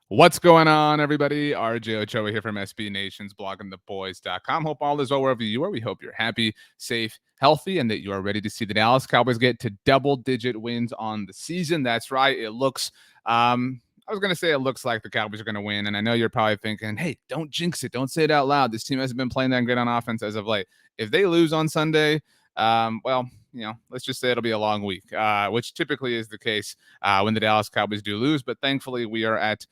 What's going on, everybody? RJ Ochoa here from SB Nation's bloggingtheboys.com. Hope all is well wherever you are. We hope you're happy, safe, healthy, and that you are ready to see the Dallas Cowboys get to double-digit wins on the season. That's right. It looks I was going to say it looks like the Cowboys are going to win, and I know you're probably thinking, hey, don't jinx it. Don't say it out loud. This team hasn't been playing that great on offense as of late. If they lose on Sunday, let's just say it'll be a long week, which typically is the case when the Dallas Cowboys do lose. But thankfully, we are at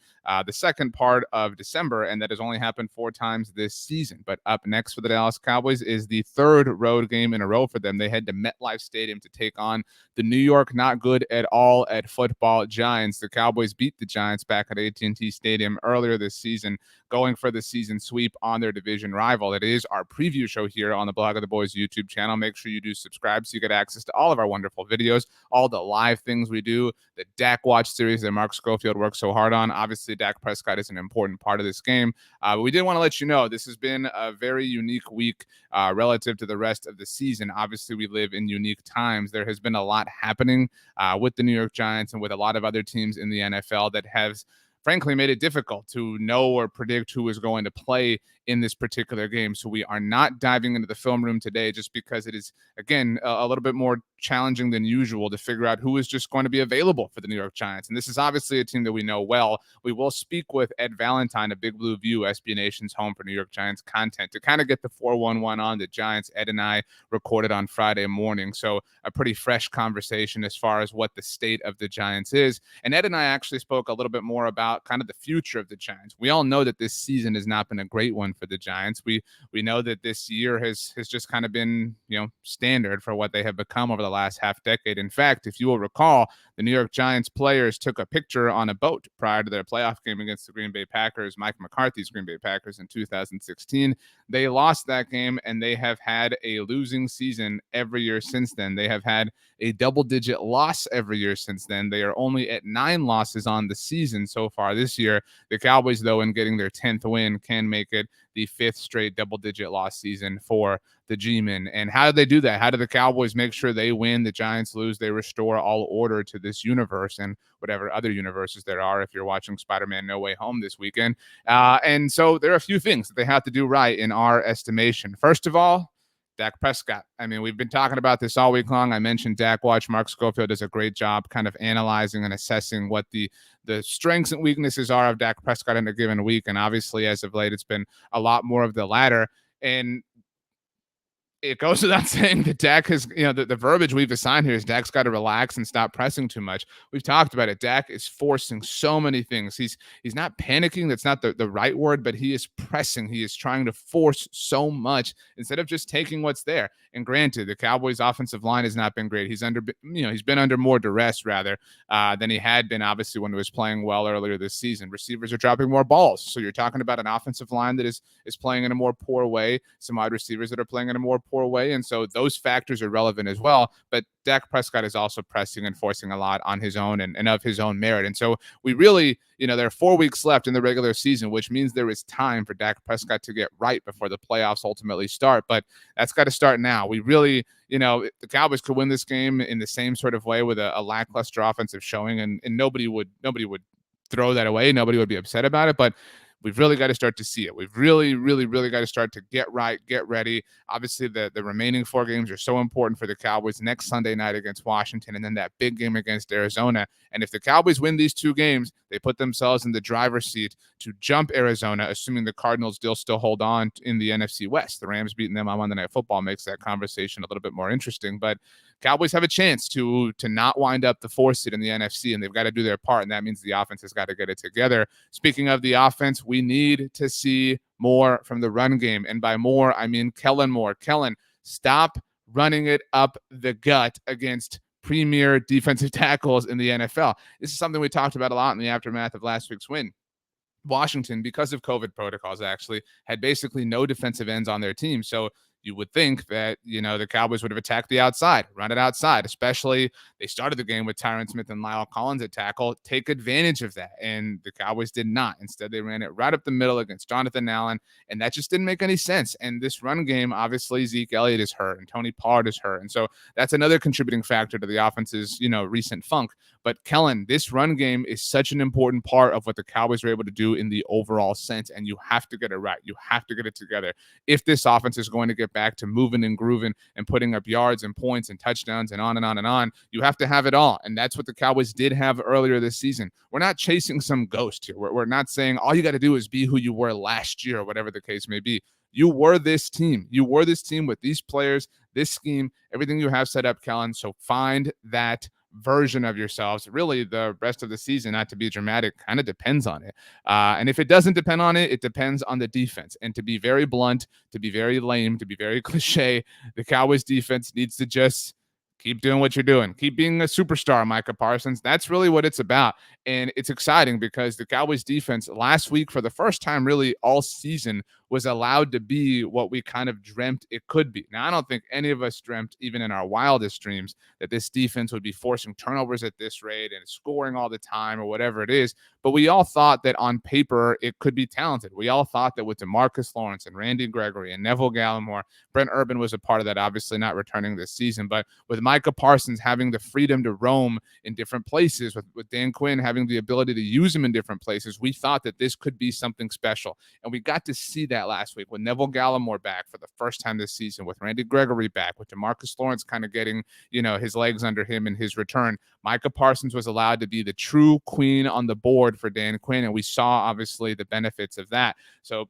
the second part of December, and that has only happened 4 times this season. But up next for the Dallas Cowboys is the third road game in a row for them. They head to MetLife Stadium to take on the New York not good at all at football Giants. The Cowboys beat the Giants back at AT&T Stadium earlier this season, going for the season sweep on their division rival. It is our preview show here on the Blog of the Boys YouTube channel. Make sure you do subscribe so you get access to all of our wonderful videos, all the live things we do, the Dak Watch series that Mark Schofield works so hard on. Obviously, Dak Prescott is an important part of this game. But we did want to let you know this has been a very unique week relative to the rest of the season. Obviously, we live in unique times. There has been a lot happening with the New York Giants and with a lot of other teams in the NFL that has frankly made it difficult to know or predict who is going to play in this particular game. So we are not diving into the film room today just because it is, again, a little bit more challenging than usual to figure out who is just going to be available for the New York Giants. And this is obviously a team that we know well. We will speak with Ed Valentine of Big Blue View, SB Nation's home for New York Giants content, to kind of get the 411 on the Giants. Ed and I recorded on Friday morning. So a pretty fresh conversation as far as what the state of the Giants is. And Ed and I actually spoke a little bit more about kind of the future of the Giants. We all know that this season has not been a great one for the Giants. We know that this year has just kind of been, standard for what they have become over the last half decade. In fact, if you will recall, the New York Giants players took a picture on a boat prior to their playoff game against the Green Bay Packers, Mike McCarthy's Green Bay Packers in 2016. They lost that game, and they have had a losing season every year since then. They have had a double-digit loss every year since then. They are only at 9 losses on the season so far this year. The Cowboys, though, in getting their 10th win, can make it the 5th straight double-digit loss season for the G-Men. And how do they do that? How do the Cowboys make sure they win, the Giants lose, they restore all order to this universe and whatever other universes there are if you're watching Spider-Man No Way Home this weekend? And so there are a few things that they have to do right in our estimation. First of all, Dak Prescott. I mean, we've been talking about this all week long. I mentioned Dak Watch. Mark Schofield does a great job kind of analyzing and assessing what the strengths and weaknesses are of Dak Prescott in a given week. And obviously, as of late, it's been a lot more of the latter. And it goes without saying that Dak has, the verbiage we've assigned here is Dak's got to relax and stop pressing too much. We've talked about it. Dak is forcing so many things. He's not panicking. That's not the right word, but he is pressing. He is trying to force so much instead of just taking what's there. And granted, the Cowboys' offensive line has not been great. He's been under more duress rather than he had been, obviously, when he was playing well earlier this season. Receivers are dropping more balls. So you're talking about an offensive line that is playing in a more poor way. Some wide receivers that are playing in a more poor way. And so those factors are relevant as well. But Dak Prescott is also pressing and forcing a lot on his own and of his own merit. And so we really, there are 4 weeks left in the regular season, which means there is time for Dak Prescott to get right before the playoffs ultimately start. But that's got to start now. We really, the Cowboys could win this game in the same sort of way with a lackluster offensive showing, and nobody would throw that away. Nobody would be upset about it. But we've really got to start to see it. We've really, really, really got to start to get right, get ready. Obviously, the remaining 4 games are so important for the Cowboys. Next Sunday night against Washington, and then that big game against Arizona. And if the Cowboys win these 2 games, they put themselves in the driver's seat to jump Arizona, assuming the Cardinals still hold on in the NFC West. The Rams beating them on Monday Night Football makes that conversation a little bit more interesting. But Cowboys have a chance to not wind up the 4th seed in the NFC, and they've got to do their part, and that means the offense has got to get it together. Speaking of the offense, we need to see more from the run game, and by more, I mean Kellen Moore. Kellen, stop running it up the gut against premier defensive tackles in the NFL. This is something we talked about a lot in the aftermath of last week's win. Washington, because of COVID protocols, actually had basically no defensive ends on their team. So you would think that, the Cowboys would have attacked the outside, run it outside, especially they started the game with Tyron Smith and Lyle Collins at tackle, take advantage of that. And the Cowboys did not. Instead, they ran it right up the middle against Jonathan Allen, and that just didn't make any sense. And this run game, obviously, Zeke Elliott is hurt and Tony Pollard is hurt. And so that's another contributing factor to the offense's, recent funk. But Kellen, this run game is such an important part of what the Cowboys are able to do in the overall sense, and you have to get it right. You have to get it together. If this offense is going to get back to moving and grooving and putting up yards and points and touchdowns and on and on and on, you have to have it all. And that's what the Cowboys did have earlier this season. We're not chasing some ghost here. We're not saying all you got to do is be who you were last year or whatever the case may be. You were this team. You were this team with these players, this scheme, everything you have set up, Kellen. So find that version of yourselves. Really, the rest of the season, not to be dramatic, kind of depends on it. And if it doesn't depend on it, it depends on the defense. And to be very blunt, to be very lame, to be very cliche, the Cowboys defense needs to just keep doing what you're doing. Keep being a superstar, Micah Parsons. That's really what it's about. And it's exciting because the Cowboys defense last week, for the first time really all season, was allowed to be what we kind of dreamt it could be. Now, I don't think any of us dreamt, even in our wildest dreams, that this defense would be forcing turnovers at this rate and scoring all the time or whatever it is. But we all thought that on paper it could be talented. We all thought that with DeMarcus Lawrence and Randy Gregory and Neville Gallimore, Brent Urban was a part of that, obviously not returning this season, but with Micah Parsons having the freedom to roam in different places, with Dan Quinn having the ability to use him in different places, we thought that this could be something special. And we got to see that last week with Neville Gallimore back for the first time this season, with Randy Gregory back, with DeMarcus Lawrence kind of getting, his legs under him in his return. Micah Parsons was allowed to be the true queen on the board for Dan Quinn, and we saw obviously the benefits of that. So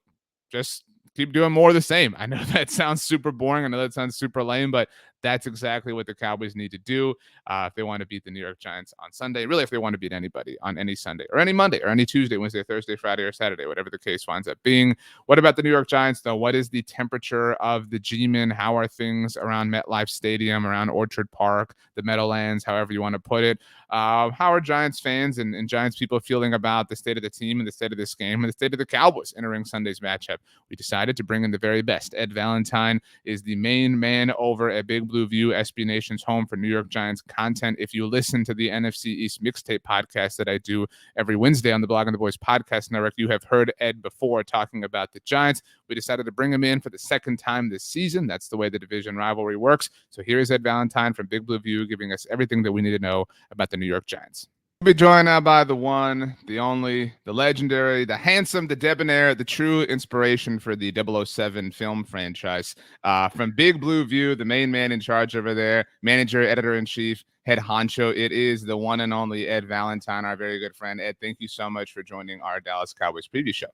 just keep doing more of the same. I know that sounds super boring. I know that sounds super lame, but that's exactly what the Cowboys need to do if they want to beat the New York Giants on Sunday. Really, if they want to beat anybody on any Sunday or any Monday or any Tuesday, Wednesday, Thursday, Friday, or Saturday, whatever the case winds up being. What about the New York Giants, though? What is the temperature of the G-Men? How are things around MetLife Stadium, around Orchard Park, the Meadowlands, however you want to put it? How are Giants fans and Giants people feeling about the state of the team and the state of this game and the state of the Cowboys entering Sunday's matchup? We decided to bring in the very best. Ed Valentine is the main man over at Big Blue View, SB Nation's home for New York Giants content. If you listen to the NFC East mixtape podcast that I do every Wednesday on the Blog and the Boys podcast network, you have heard Ed before talking about the Giants. We decided to bring him in for the second time this season. That's the way the division rivalry works. So here is Ed Valentine from Big Blue View giving us everything that we need to know about the New York Giants. We'll be joined now by the one, the only, the legendary, the handsome, the debonair, the true inspiration for the 007 film franchise. From Big Blue View, the main man in charge over there, manager, editor-in-chief, head honcho. It is the one and only Ed Valentine, our very good friend. Ed, thank you so much for joining our Dallas Cowboys preview show.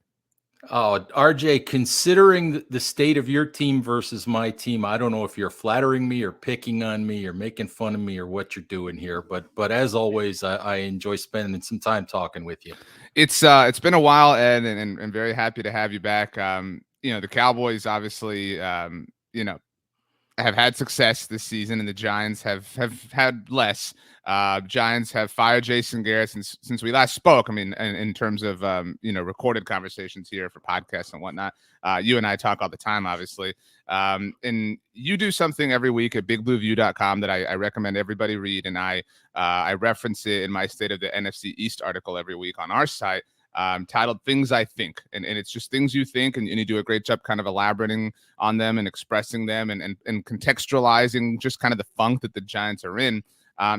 Oh, RJ, considering the state of your team versus my team, I don't know if you're flattering me or picking on me or making fun of me or what you're doing here. But as always, I enjoy spending some time talking with you. It's been a while, Ed, and very happy to have you back. The Cowboys obviously, have had success this season, and the Giants have had less. Giants have fired Jason Garrett since we last spoke. I mean, in terms of recorded conversations here for podcasts and whatnot. You and I talk all the time, obviously. And you do something every week at bigblueview.com that I recommend everybody read, and I reference it in my State of the NFC East article every week on our site. Titled Things I Think. And it's just things you think, and you do a great job kind of elaborating on them and expressing them and contextualizing just kind of the funk that the Giants are in.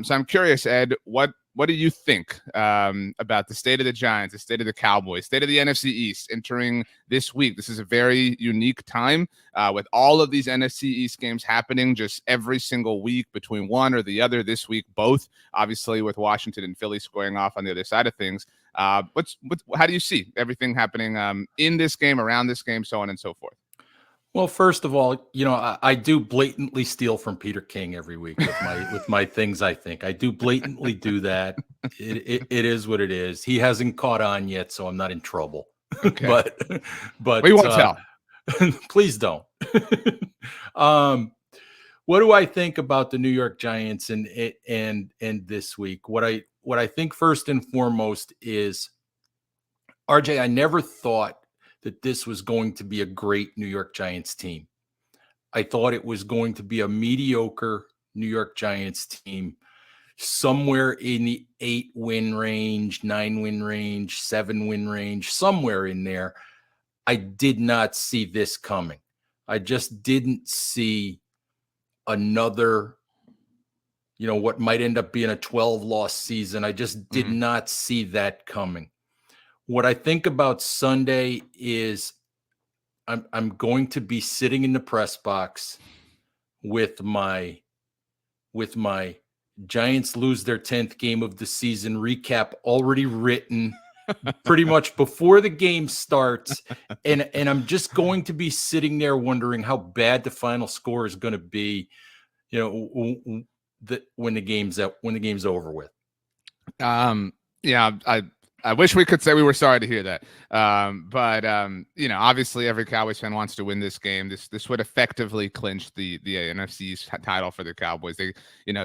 So I'm curious, Ed, what do you think about the state of the Giants, the state of the Cowboys, state of the NFC East entering this week? This is a very unique time with all of these NFC East games happening just every single week between one or the other. This week, both, obviously, with Washington and Philly squaring off on the other side of things. How do you see everything happening in this game, around this game, so on and so forth? Well, first of all, I do blatantly steal from Peter King every week with my things I think. I do blatantly do that. It is what it is. He hasn't caught on yet, so I'm not in trouble. Okay. but we won't tell. Please don't. What do I think about the New York Giants and this week? What I think first and foremost is, RJ, I never thought that this was going to be a great New York Giants team. I thought it was going to be a mediocre New York Giants team, somewhere in the 8-win range, 9-win range, 7-win range, somewhere in there. I did not see this coming. I just didn't see another what might end up being a 12-loss season. I just did Mhm. not see that coming. What I think about Sunday is I'm going to be sitting in the press box with my Giants lose their 10th game of the season recap already written pretty much before the game starts, and I'm just going to be sitting there wondering how bad the final score is going to be, when the game's over with. Yeah, I wish we could say we were sorry to hear that. But obviously every Cowboys fan wants to win this game. This would effectively clinch the NFC East title for the Cowboys. They,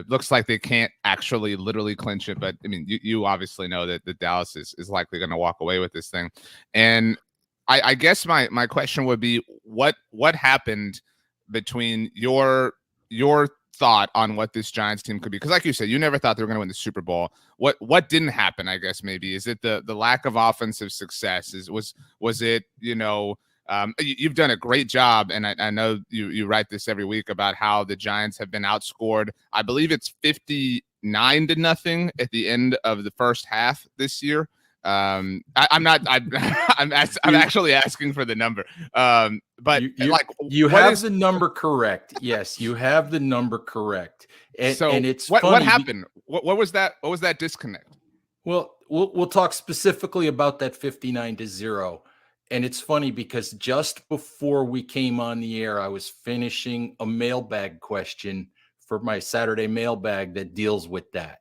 looks like they can't actually literally clinch it, but I mean, you obviously know that the Dallas is likely going to walk away with this thing. And I guess my question would be what happened between your thought on what this Giants team could be, because like you said, you never thought they were going to win the Super Bowl. What didn't happen? I guess maybe is it the lack of offensive success? Was it you've done a great job, and I know you write this every week about how the Giants have been outscored. I believe it's 59-0 at the end of the first half this year. I'm not. I'm actually asking for the number. But you have the number correct. Yes, you have the number correct. And it's what funny. happened? What was that? What was that disconnect? Well, we'll talk specifically about that 59-0. And it's funny because just before we came on the air, I was finishing a mailbag question for my Saturday mailbag that deals with that.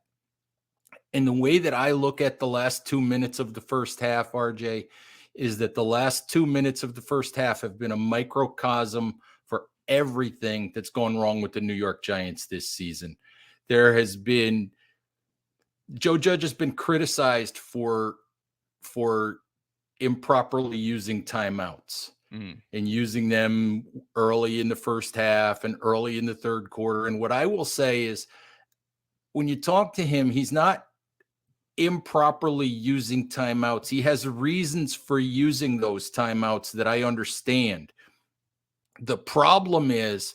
And the way that I look at the last 2 minutes of the first half, RJ, is that the last 2 minutes of the first half have been a microcosm for everything that's gone wrong with the New York Giants this season. Joe Judge has been criticized for improperly using timeouts and using them early in the first half and early in the third quarter. And what I will say is, when you talk to him, he's not improperly using timeouts. He has reasons for using those timeouts that I understand. The problem is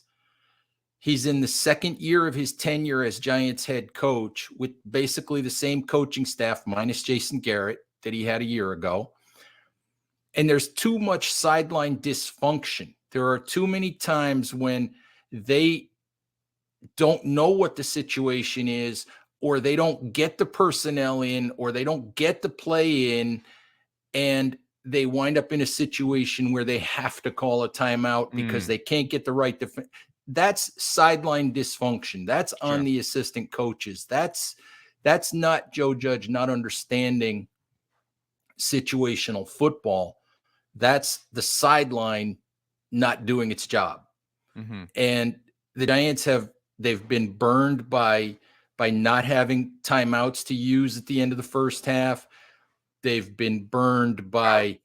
he's in the second year of his tenure as Giants head coach with basically the same coaching staff minus Jason Garrett that he had a year ago. And there's too much sideline dysfunction. There are too many times when they don't know what the situation is, or they don't get the personnel in, or they don't get the play in, and they wind up in a situation where they have to call a timeout because they can't get the right defense. That's sideline dysfunction. That's on the assistant coaches. That's not Joe Judge not understanding situational football. That's the sideline not doing its job. And the Giants they've been burned by not having timeouts to use at the end of the first half. They've been burned by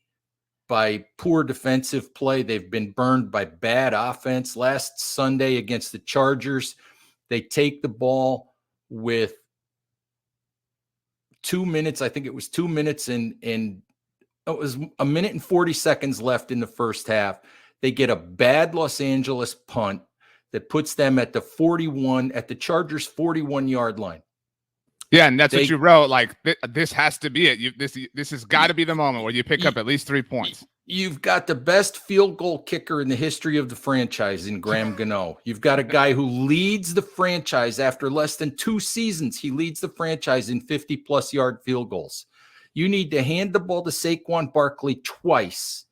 poor defensive play. They've been burned by bad offense. Last Sunday against the Chargers, they take the ball with 2 minutes. I think it was 2 minutes and it was a minute and 40 seconds left in the first half. They get a bad Los Angeles punt that puts them at the Chargers 41-yard line. Yeah, and that's what you wrote. Like, this has to be it. This has got to be the moment where you pick up at least 3 points. You've got the best field goal kicker in the history of the franchise in Graham Gano. You've got a guy who leads the franchise after less than 2 seasons. He leads the franchise in 50-plus yard field goals. You need to hand the ball to Saquon Barkley twice,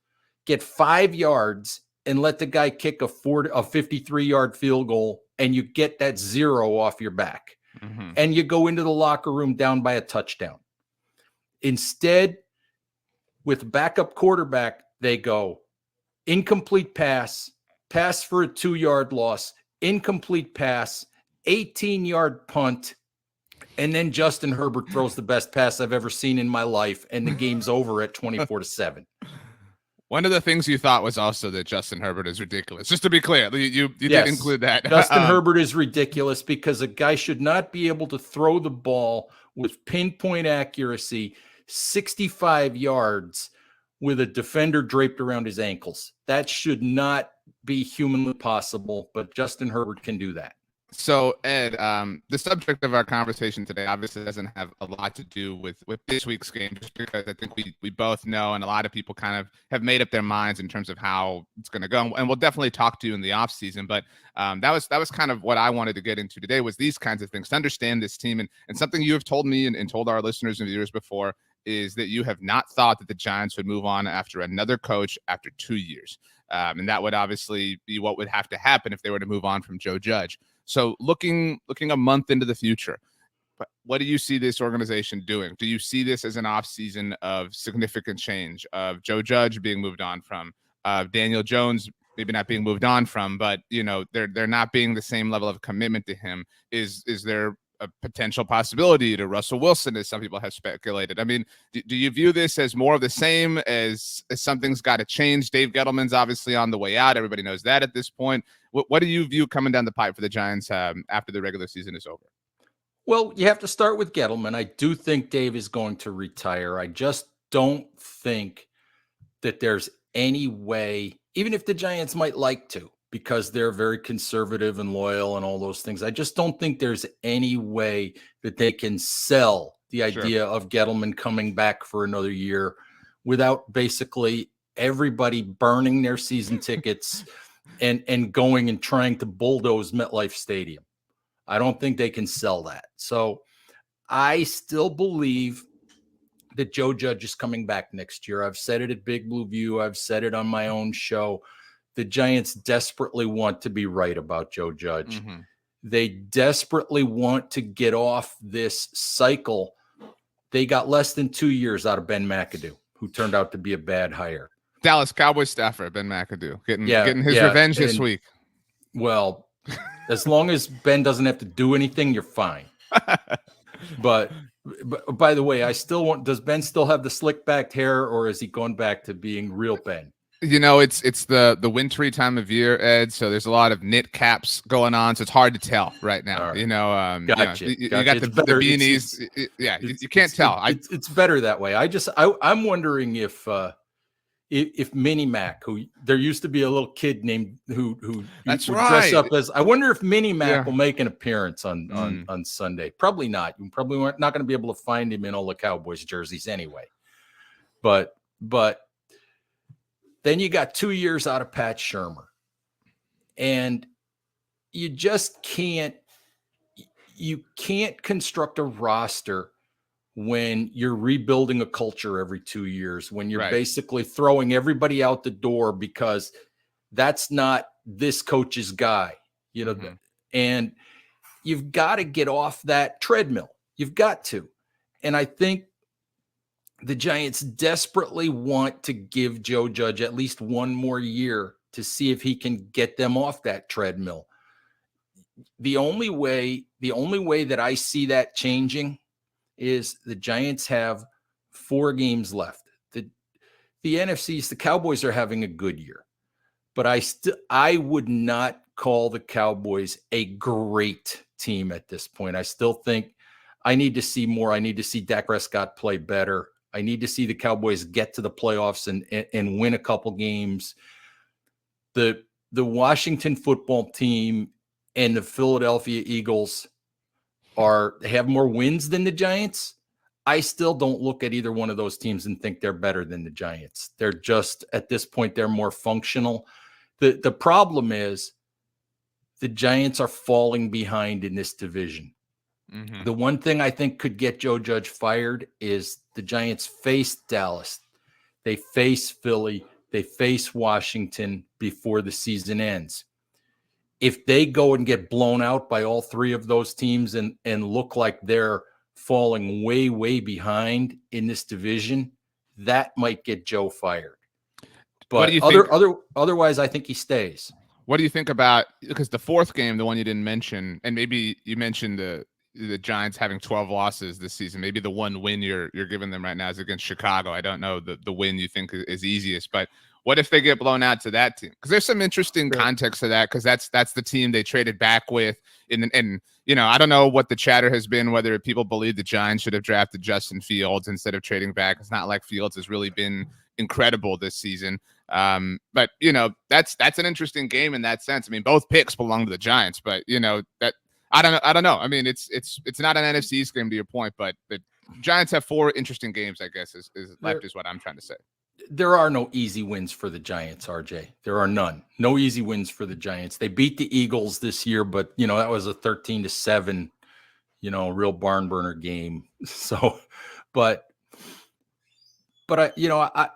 get 5 yards, and let the guy kick a 53-yard field goal, and you get that 0 off your back. And you go into the locker room down by a touchdown. Instead, with backup quarterback, they go incomplete pass for a 2-yard loss, incomplete pass, 18-yard punt, and then Justin Herbert throws the best pass I've ever seen in my life, and the game's over at 24-7. One of the things you thought was also that Justin Herbert is ridiculous. Just to be clear, you did include that. Justin Herbert is ridiculous because a guy should not be able to throw the ball with pinpoint accuracy 65 yards with a defender draped around his ankles. That should not be humanly possible, but Justin Herbert can do that. So, Ed, the subject of our conversation today obviously doesn't have a lot to do with this week's game, just because I think we both know, and a lot of people kind of have made up their minds in terms of how it's going to go. And we'll definitely talk to you in the off season. But that was kind of what I wanted to get into today, was these kinds of things, to understand this team. And something you have told me and told our listeners and viewers before is that you have not thought that the Giants would move on after another coach after 2 years. And that would obviously be what would have to happen if they were to move on from Joe Judge. So looking a month into the future, what do you see this organization doing? Do you see this as an offseason of significant change, of Joe Judge being moved on from, Daniel Jones maybe not being moved on from, but they're not being the same level of commitment to him? Is there a potential possibility to Russell Wilson, as some people have speculated? I mean, do you view this as more of the same, as something's got to change? Dave Gettleman's obviously on the way out. Everybody knows that at this point. What do you view coming down the pipe for the Giants after the regular season is over? Well, you have to start with Gettleman. I do think Dave is going to retire. I just don't think that there's any way, even if the Giants might like to, because they're very conservative and loyal and all those things, I just don't think there's any way that they can sell the idea of Gettleman coming back for another year without basically everybody burning their season tickets and going and trying to bulldoze MetLife Stadium. I don't think they can sell that. So I still believe that Joe Judge is coming back next year. I've said it at Big Blue View. I've said it on my own show. The Giants desperately want to be right about Joe Judge. Mm-hmm. They desperately want to get off this cycle. They got less than 2 years out of Ben McAdoo, who turned out to be a bad hire. Dallas Cowboys staffer Ben McAdoo getting his revenge this week. Well, as long as Ben doesn't have to do anything, you're fine. But by the way, does Ben still have the slick backed hair, or is he going back to being real Ben? It's the wintry time of year, Ed. So there's a lot of knit caps going on. So it's hard to tell right now. Right. Gotcha. You got the beanies. You can't tell. It's better that way. I'm wondering if Mini Mac, who there used to be a little kid named who that's would right. dress up as, I wonder if Mini Mac will make an appearance on Sunday. Probably not. You probably not going to be able to find him in all the Cowboys jerseys anyway. But then you got 2 years out of Pat Shurmur, and you just can't construct a roster when you're rebuilding a culture every 2 years, when you're basically throwing everybody out the door because that's not this coach's guy, and you've got to get off that treadmill. You've got to. And I think the Giants desperately want to give Joe Judge at least one more year to see if he can get them off that treadmill. The only way that I see that changing is the Giants have 4 games left. The NFC East, the Cowboys are having a good year, but I would not call the Cowboys a great team at this point. I still think I need to see more. I need to see Dak Prescott play better. I need to see the Cowboys get to the playoffs and win a couple games. The Washington football team and the Philadelphia Eagles have more wins than the Giants. I still don't look at either one of those teams and think they're better than the Giants. They're just, at this point, they're more functional. The problem is the Giants are falling behind in this division. Mm-hmm. The one thing I think could get Joe Judge fired is the Giants face Dallas. They face Philly. They face Washington before the season ends. If they go and get blown out by all 3 of those teams and look like they're falling way, way behind in this division, that might get Joe fired. But otherwise, I think he stays. What do you think about, because the 4th game, the one you didn't mention, and maybe you mentioned the Giants having 12 losses this season, maybe the one win you're giving them right now is against Chicago. I don't know the win you think is easiest, but what if they get blown out to that team? Because there's some interesting context to that, because that's the team they traded back with. And I don't know what the chatter has been, whether people believe the Giants should have drafted Justin Fields instead of trading back. It's not like Fields has really been incredible this season. But that's an interesting game in that sense. I mean, both picks belong to the Giants, but I don't know. I mean, it's not an NFC East game to your point, but the Giants have 4 interesting games, I guess, is There, left is what I'm trying to say. there are no easy wins for the Giants, RJ. There are none. No easy wins for the Giants. They beat the Eagles this year, but that was a 13-7, real barn burner game. So, but I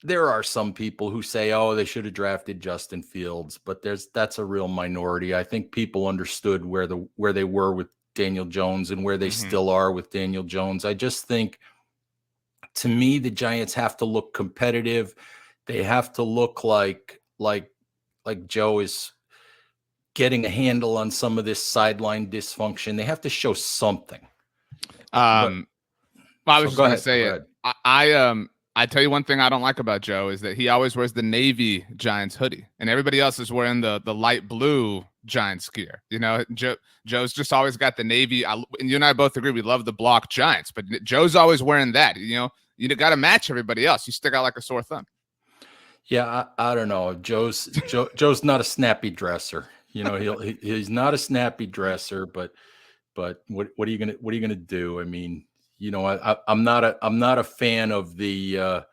there are some people who say, oh, they should have drafted Justin Fields, but that's a real minority. I think people understood where they were with Daniel Jones and where they still are with Daniel Jones. I just think, to me, the Giants have to look competitive. They have to look like Joe is getting a handle on some of this sideline dysfunction. They have to show something. But Well, I was just go gonna ahead. say Go it. ahead. I tell you one thing I don't like about Joe is that he always wears the navy Giants hoodie, and everybody else is wearing the light blue Giants gear. Joe's just always got the navy. And you and I both agree we love the block Giants, but Joe's always wearing that. You got to match everybody else. You stick out like a sore thumb. Yeah, I don't know. Joe's not a snappy dresser. He's not a snappy dresser, but what are you gonna do? I mean, I'm not a fan of the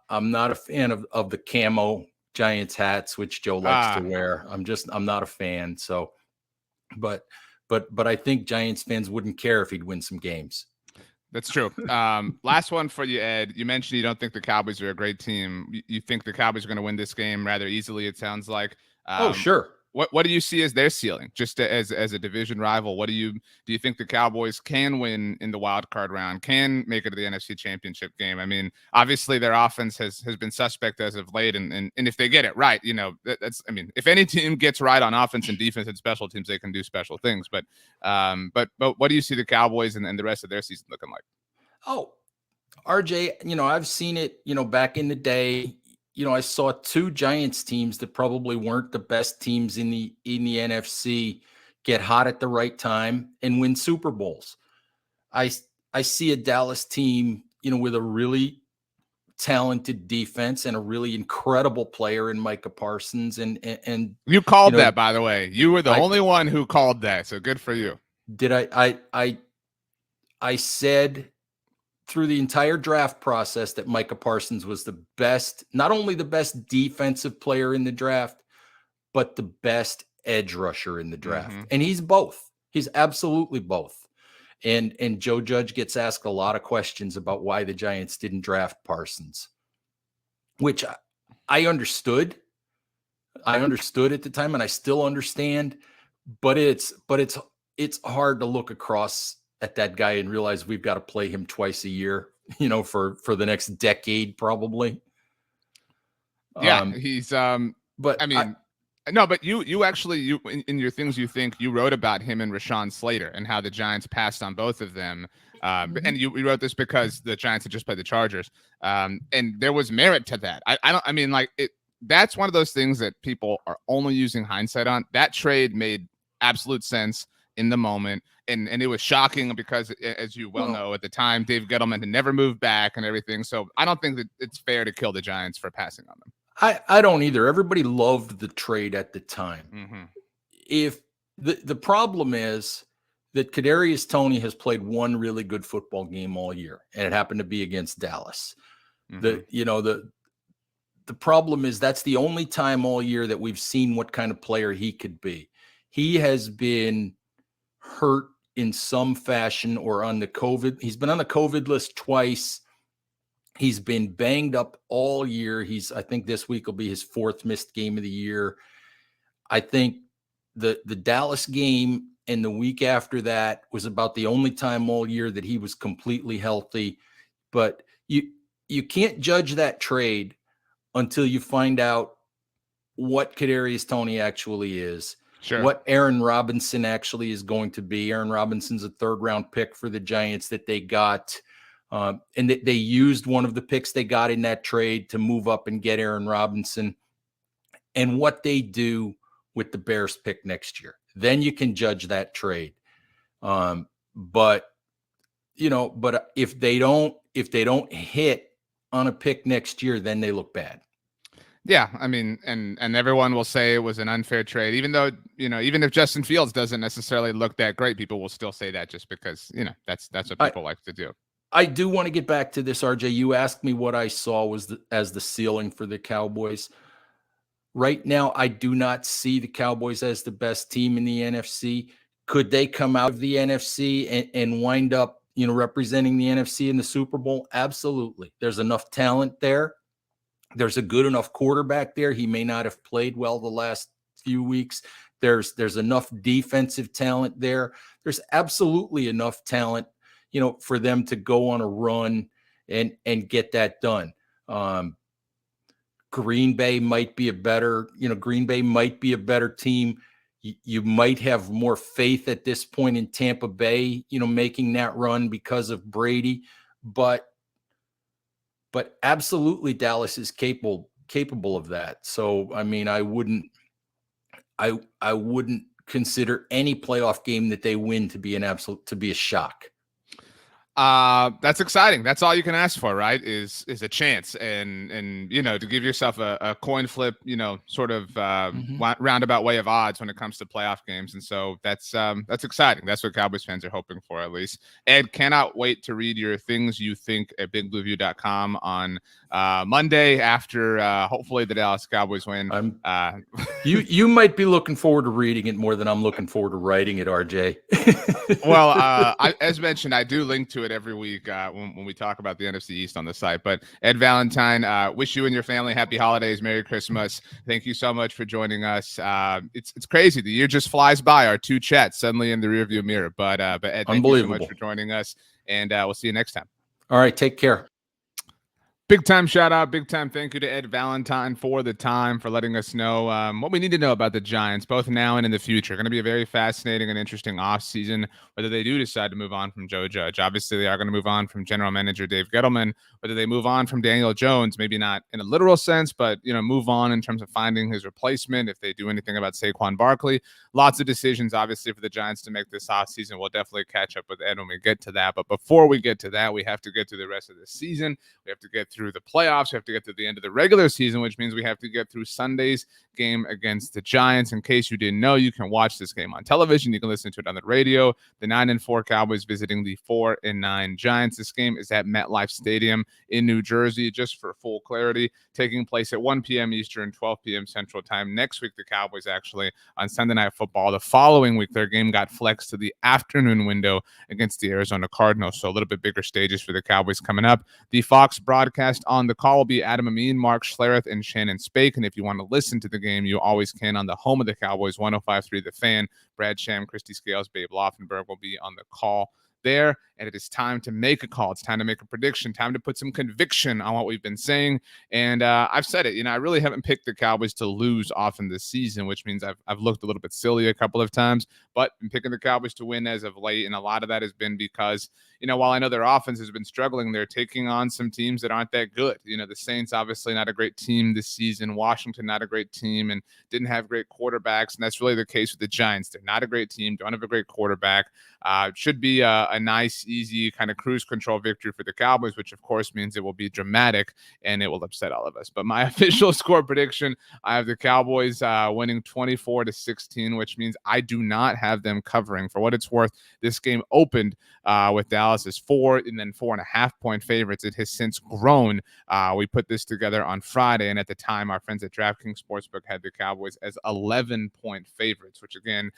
I'm not a fan of the camo Giants hats, which Joe likes to wear. I'm not a fan. So, but I think Giants fans wouldn't care if he'd win some games. That's true. Last one for you, Ed. You mentioned you don't think the Cowboys are a great team. You think the Cowboys are going to win this game rather easily, it sounds like. Oh, sure. What do you see as their ceiling, just as a division rival? Do you think the Cowboys can win in the wild card round, can make it to the NFC Championship game? I mean, obviously their offense has been suspect as of late, and if they get it right, if any team gets right on offense and defense and special teams, they can do special things. But what do you see the Cowboys and the rest of their season looking like? Oh, RJ, I've seen it, back in the day. I saw 2 Giants teams that probably weren't the best teams in the NFC get hot at the right time and win Super Bowls. I see a Dallas team, with a really talented defense and a really incredible player in Micah Parsons. And you called that, by the way. You were the only one who called that, so good for you. Did I said through the entire draft process that Micah Parsons was the best, not only the best defensive player in the draft, but the best edge rusher in the draft. And he's both. He's absolutely both. And Joe Judge gets asked a lot of questions about why the Giants didn't draft Parsons, which I understood. I understood at the time, and I still understand, but it's hard to look across at that guy and realize we've got to play him twice a year, for the next decade, probably. Yeah, he's but I mean, no, but you actually in your things you think, you wrote about him and Rashawn Slater and how the Giants passed on both of them. And you wrote this because the Giants had just played the Chargers. And there was merit to that. That's one of those things that people are only using hindsight on. That trade made absolute sense in the moment. And it was shocking because, as you well know, at the time, Dave Gettleman had never moved back and everything. So I don't think that it's fair to kill the Giants for passing on them. I don't either. Everybody loved the trade at the time. If the problem is that Kadarius Toney has played one really good football game all year, and it happened to be against Dallas. The problem is that's the only time all year that we've seen what kind of player he could be. He has been hurt in some fashion or on the COVID. He's been on the COVID list twice. He's been banged up all year. I think this week will be his 4th missed game of the year. I think the Dallas game and the week after that was about the only time all year that he was completely healthy. But you can't judge that trade until you find out what Kadarius Toney actually is. Sure. What Aaron Robinson actually is going to be. Aaron Robinson's a 3rd-round pick for the Giants that they got. And they used one of the picks they got in that trade to move up and get Aaron Robinson, and what they do with the Bears pick next year. Then you can judge that trade. But if they don't hit on a pick next year, then they look bad. Yeah, I mean, and everyone will say it was an unfair trade, even though, even if Justin Fields doesn't necessarily look that great, people will still say that just because, that's what I people like to do. I do want to get back to this, RJ. You asked me what I saw was as the ceiling for the Cowboys. Right now, I do not see the Cowboys as the best team in the NFC. Could they come out of the NFC and wind up, representing the NFC in the Super Bowl? Absolutely. There's enough talent there. There's a good enough quarterback there. He may not have played well the last few weeks. There's enough defensive talent there. There's absolutely enough talent, for them to go on a run and get that done. Um, Green Bay might be a better team. You might have more faith at this point in Tampa Bay, making that run because of Brady, but absolutely Dallas is capable of that. So I mean, I wouldn't consider any playoff game that they win to be a shock. That's exciting. That's all you can ask for, right? Is a chance, and to give yourself a coin flip, sort of roundabout way of odds when it comes to playoff games, and so that's exciting. That's what Cowboys fans are hoping for, at least. Ed, cannot wait to read your things you think at BigBlueView.com on Monday after hopefully the Dallas Cowboys win. You might be looking forward to reading it more than I'm looking forward to writing it, RJ. Well, as mentioned, I do link to it every week when we talk about the NFC East on the site. But Ed Valentine, wish you and your family happy holidays, Merry Christmas. Thank you so much for joining us. It's crazy. The year just flies by. Our two chats suddenly in the rearview mirror. But Ed, thank you so much for joining us, and we'll see you next time. All right, take care. Big time shout out, big time thank you to Ed Valentine for the time, for letting us know what we need to know about the Giants, both now and in the future. Going to be a very fascinating and interesting offseason, whether they do decide to move on from Joe Judge. Obviously, they are going to move on from general manager Dave Gettleman, whether they move on from Daniel Jones, maybe not in a literal sense, but, move on in terms of finding his replacement, if they do anything about Saquon Barkley. Lots of decisions, obviously, for the Giants to make this offseason. We'll definitely catch up with Ed when we get to that. But before we get to that, we have to get through the rest of the season. We have to get through the playoffs. We have to get to the end of the regular season, which means we have to get through Sunday's game against the Giants. In case you didn't know, you can watch this game on television. You can listen to it on the radio. The 9-4 Cowboys visiting the 4-9 Giants. This game is at MetLife Stadium in New Jersey. Just for full clarity, taking place at 1 p.m. Eastern, 12 p.m. Central Time. Next week, the Cowboys actually on Sunday Night Football. The following week, their game got flexed to the afternoon window against the Arizona Cardinals. So a little bit bigger stages for the Cowboys coming up. The Fox broadcast on the call will be Adam Amin, Mark Schlereth, and Shannon Spake. And if you want to listen to the game, you always can on the home of the Cowboys, 105.3 The Fan. Brad Sham, Christy Scales, Babe Laufenberg will be on the call there, and it is time to make a call. It's time to make a prediction, time to put some conviction on what we've been saying. And I've said it, I really haven't picked the Cowboys to lose often this season, which means I've looked a little bit silly a couple of times, but I'm picking the Cowboys to win as of late. And a lot of that has been because, while I know their offense has been struggling, they're taking on some teams that aren't that good. The Saints, obviously not a great team this season. Washington, not a great team, and didn't have great quarterbacks. And that's really the case with the Giants. They're not a great team, don't have a great quarterback. Should be a nice, easy kind of cruise control victory for the Cowboys, which of course means it will be dramatic and it will upset all of us. But my official score prediction, I have the Cowboys winning 24-16, which means I do not have them covering. For what it's worth, this game opened with Dallas as 4 and then 4.5 point favorites. It has since grown. We put this together on Friday, and at the time, our friends at DraftKings Sportsbook had the Cowboys as 11-point favorites, which again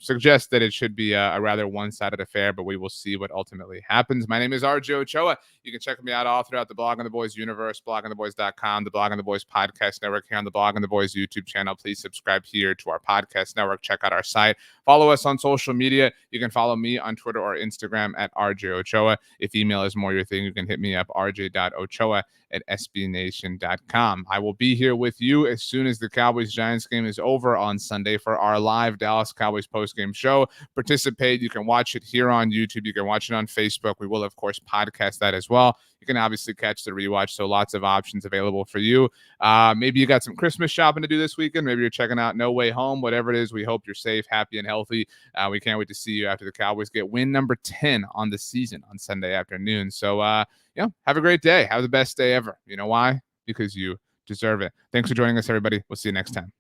suggests that it should be a rather one-sided affair, but we will see what ultimately happens. My name is RJ Ochoa. You can check me out all throughout the Blog on the Boys universe, bloggingtheboys.com, the Blog on the Boys podcast network here on the Blog on the Boys YouTube channel. Please subscribe here to our podcast network. Check out our site. Follow us on social media. You can follow me on Twitter or Instagram at RJ Ochoa. If email is more your thing, you can hit me up, rj.ochoa@sbnation.com. I will be here with you as soon as the Cowboys-Giants game is over on Sunday for our live Dallas Cowboys postgame show. Participate. You can watch it here on YouTube. You can watch it on Facebook. We will, of course, podcast that as well. You can obviously catch the rewatch, so lots of options available for you. Maybe you got some Christmas shopping to do this weekend. Maybe you're checking out No Way Home. Whatever it is, we hope you're safe, happy, and healthy. We can't wait to see you after the Cowboys get win number 10 on the season on Sunday afternoon. So, have a great day. Have the best day ever. You know why? Because you deserve it. Thanks for joining us, everybody. We'll see you next time.